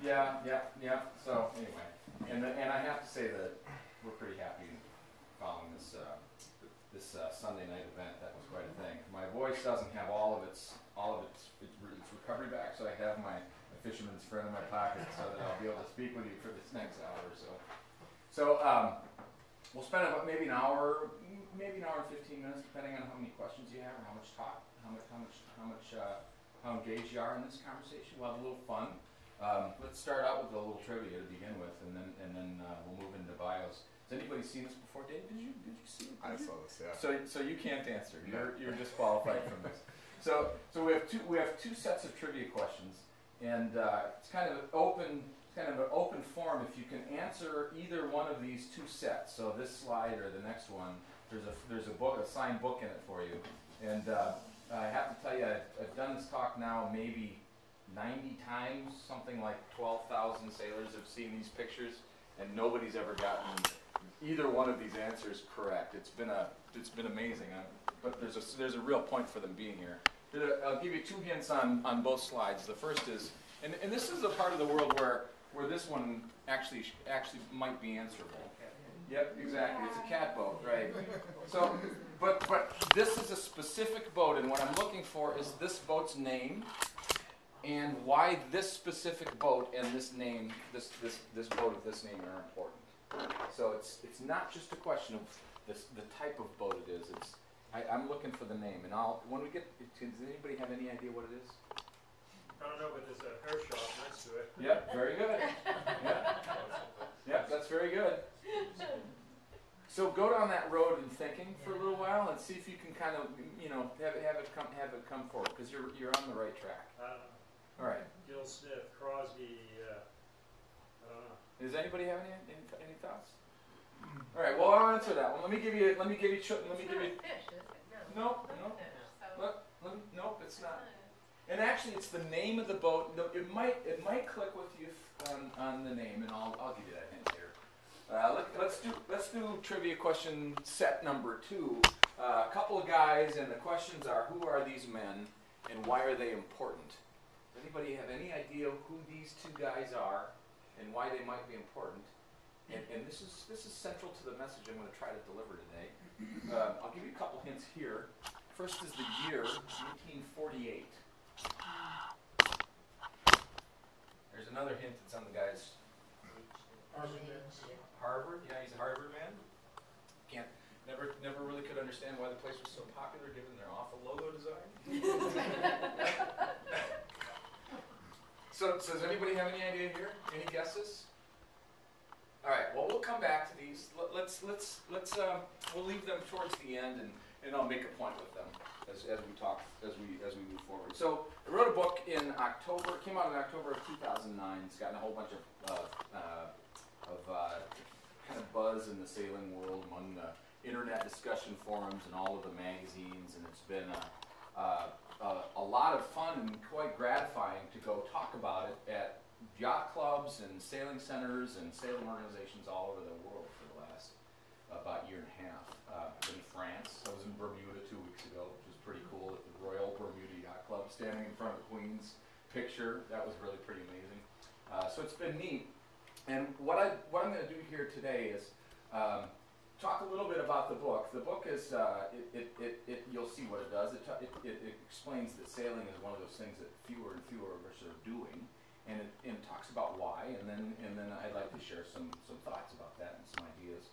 Yeah, yeah, yeah. So anyway, and I have to say that we're pretty happy following this Sunday night event. That was quite a thing. My voice doesn't have all of its recovery back, so I have my fisherman's friend in my pocket so that I'll be able to speak with you for this next hour or so. So we'll spend about maybe an hour and 15 minutes, depending on how many questions you have or how engaged you are in this conversation. We'll have a little fun. Let's start out with a little trivia to begin with, and then we'll move into bios. Has anybody seen this before? Dave, did you see it? I saw this, yeah. So you can't answer. You're disqualified from this. So we have two sets of trivia questions, and it's kind of an open form. If you can answer either one of these two sets, so this slide or the next one, there's a signed book in it for you. And I have to tell you, I've done this talk now maybe 90 times. Something like 12,000 sailors have seen these pictures, and nobody's ever gotten either one of these answers correct. It's been amazing. But there's a real point for them being here. I'll give you two hints on both slides. The first is, and this is a part of the world where this one actually might be answerable. Yep, exactly. It's a cat boat, right? So, but this is a specific boat, and what I'm looking for is this boat's name and why this specific boat and this name, this boat of this name are important. So it's not just a question of the type of boat it is. I'm looking for the name, and when we get. Does anybody have any idea what it is? I don't know, but there's a hair shop next to it. Yep, very good. Yep, that's very good. So go down that road in thinking for a little while and see if you can kind of have it come forward, because you're on the right track. All right. Gil Smith, Crosby. I don't know. Does anybody have any thoughts? All right. Well, I'll answer that one. Let me give you. Fish, isn't it? Nope, it's not. And actually, it's the name of the boat. It might click with you on the name, and I'll give you that hint here. Let's do trivia question set number 2. A couple of guys, and the questions are: who are these men, and why are they important? Does anybody have any idea who these two guys are, and why they might be important? And this is central to the message I'm going to try to deliver today. I'll give you a couple hints here. First is the year, 1948. There's another hint that's on the guy's. Harvard, yeah, he's a Harvard man. Never really could understand why the place was so popular given their awful logo design. So does anybody have any idea here? Any guesses? All right. Well, we'll come back to these. We'll leave them towards the end, and I'll make a point with them as we talk as we move forward. So I wrote a book in October. It came out in October of 2009. It's gotten a whole bunch of kind of buzz in the sailing world among the internet discussion forums and all of the magazines, and it's been a lot of fun and quite gratifying to go talk about it at yacht clubs and sailing centers and sailing organizations all over the world for the last about year and a half. In France, I was in Bermuda 2 weeks ago, which was pretty cool, at the Royal Bermuda Yacht Club, standing in front of the Queen's picture. That was really pretty amazing. So it's been neat. And what I'm going to do here today is talk a little bit about the book. The book is you'll see what it does. It explains that sailing is one of those things that fewer and fewer of us are doing, and it talks about why. And then I'd like to share some thoughts about that and some ideas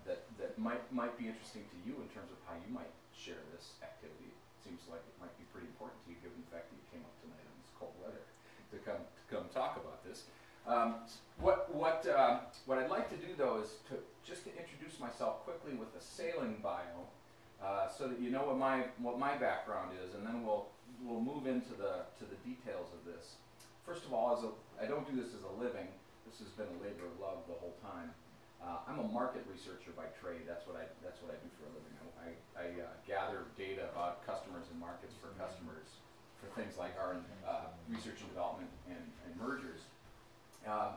that might be interesting to you in terms of how you might share this activity. It seems like it might be pretty important to you given the fact that you came up tonight in this cold weather to come talk about this. What I'd like to do though is to introduce myself quickly with a sailing bio, so that you know what my background is, and then we'll move into the details of this. First of all, I don't do this as a living. This has been a labor of love the whole time. I'm a market researcher by trade. That's what I do for a living. I gather data about customers and markets for customers for things like our research and development and mergers.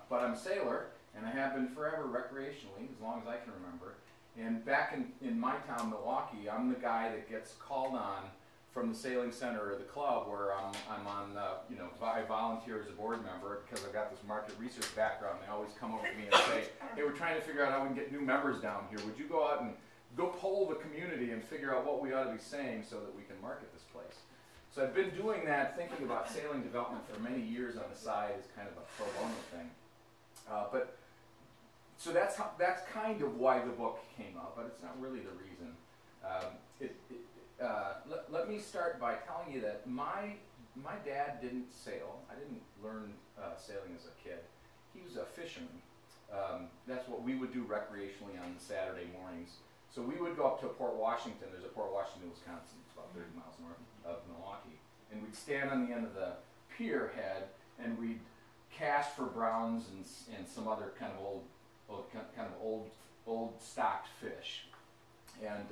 But I'm a sailor, and I have been forever recreationally, as long as I can remember. And back in my town, Milwaukee, I'm the guy that gets called on from the sailing center or the club where I'm on, I volunteer as a board member because I've got this market research background. They always come over to me and say, hey, we're trying to figure out how we can get new members down here. Would you go out and go poll the community and figure out what we ought to be saying so that we can market this place? So I've been doing that, thinking about sailing development for many years on the side as kind of a pro bono thing. So that's kind of why the book came up, but it's not really the reason. Let me start by telling you that my dad didn't sail. I didn't learn sailing as a kid. He was a fisherman. That's what we would do recreationally on Saturday mornings. So we would go up to Port Washington. There's a Port Washington, Wisconsin. It's about 30 miles north of Milwaukee. And we'd stand on the end of the pier head and we'd cast for browns and some other kind of old stocked fish. And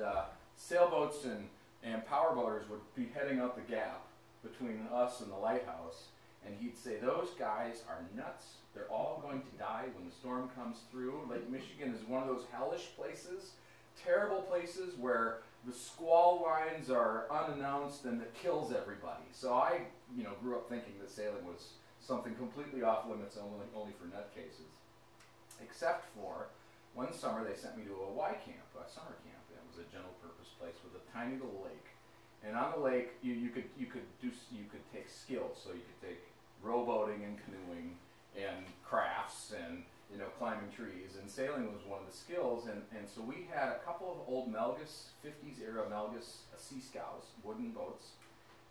sailboats and powerboaters would be heading out the gap between us and the lighthouse, and he'd say, those guys are nuts. They're all going to die when the storm comes through. Lake Michigan is one of those hellish places, terrible places where the squall lines are unannounced and it kills everybody. So I, grew up thinking that sailing was something completely off limits, only for nutcases. Except for one summer they sent me to a Y camp, a summer camp. It was a general purpose place with a tiny little lake. And on the lake, you could take skills. So you could take rowboating and canoeing and crafts and climbing trees. And sailing was one of the skills. And so we had a couple of old Melgus, 50s era Melgus Sea Scows, wooden boats.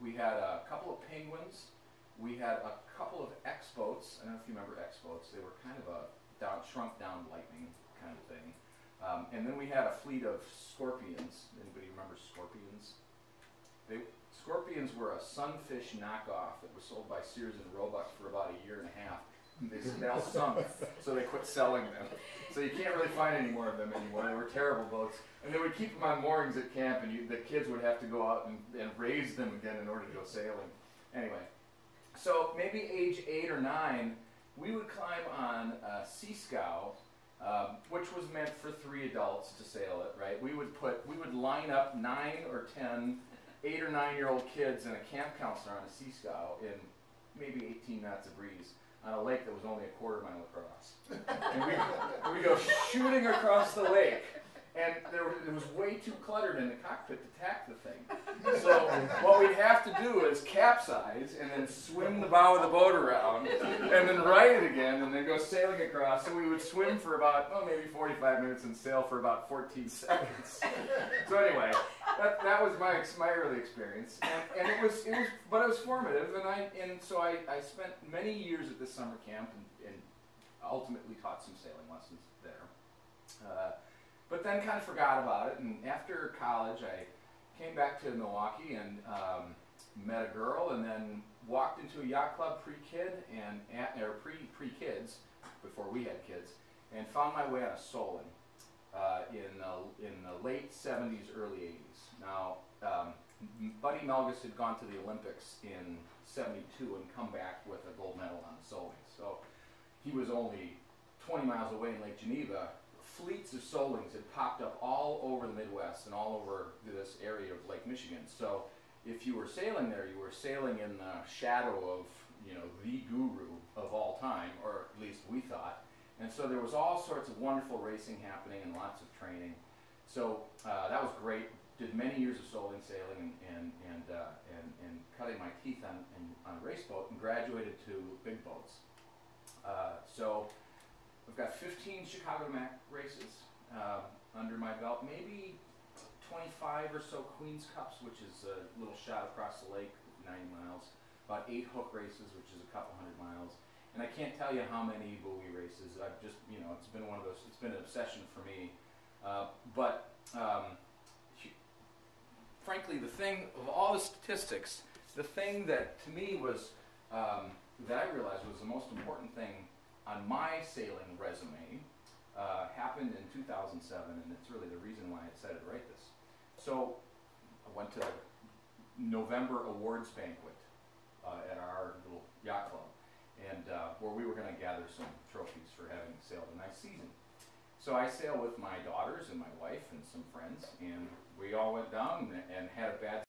We had a couple of Penguins. We had a couple of X-boats. I don't know if you remember X-boats. They were kind of a shrunk down Lightning kind of thing. And then we had a fleet of Scorpions. Anybody remember Scorpions? Scorpions were a sunfish knockoff that was sold by Sears and Roebuck for about a year and a half. They all sunk, so they quit selling them. So you can't really find any more of them anymore. They were terrible boats. And they would keep them on moorings at camp, and the kids would have to go out and raise them again in order to go sailing. Anyway, so maybe age 8 or 9, we would climb on a Sea Scow, which was meant for 3 adults to sail it, right? We would line up 9 or 10 8 or 9-year-old kids and a camp counselor on a Sea Scow in maybe 18 knots of breeze on a lake that was only a quarter mile across. And we go shooting across the lake, and it was way too cluttered in the cockpit to tack the thing. So what we'd have to do is capsize and then swim the bow of the boat around and then right it again and then go sailing across. So we would swim for about, maybe 45 minutes and sail for about 14 seconds. So anyway, that was my early experience. And it was formative. And so I spent many years at this summer camp and ultimately taught some sailing lessons there. But then kind of forgot about it, and after college I came back to Milwaukee and met a girl, and then walked into a yacht club pre-kid or pre-kids before we had kids, and found my way on a Solon in the late 70s, early 80s. Now, Buddy Melgus had gone to the Olympics in '72 and come back with a gold medal on the Solon, so he was only 20 miles away in Lake Geneva. Fleets of Solings had popped up all over the Midwest and all over this area of Lake Michigan. So if you were sailing there, you were sailing in the shadow of, the guru of all time, or at least we thought. And so there was all sorts of wonderful racing happening and lots of training. So that was great. Did many years of Soling sailing and cutting my teeth on a race boat, and graduated to big boats. So I've got 15 Chicago Mac races under my belt, maybe 25 or so Queen's Cups, which is a little shot across the lake, 90 miles, about 8 hook races, which is a couple hundred miles, and I can't tell you how many buoy races. I've just, it's been one of those, it's been an obsession for me. Frankly, the thing, of all the statistics, the thing that to me was, that I realized was the most important thing on my sailing resume happened in 2007, and it's really the reason why I decided to write this. So I went to a November awards banquet at our little yacht club, and where we were going to gather some trophies for having sailed a nice season. So I sailed with my daughters and my wife and some friends, and we all went down and had a bad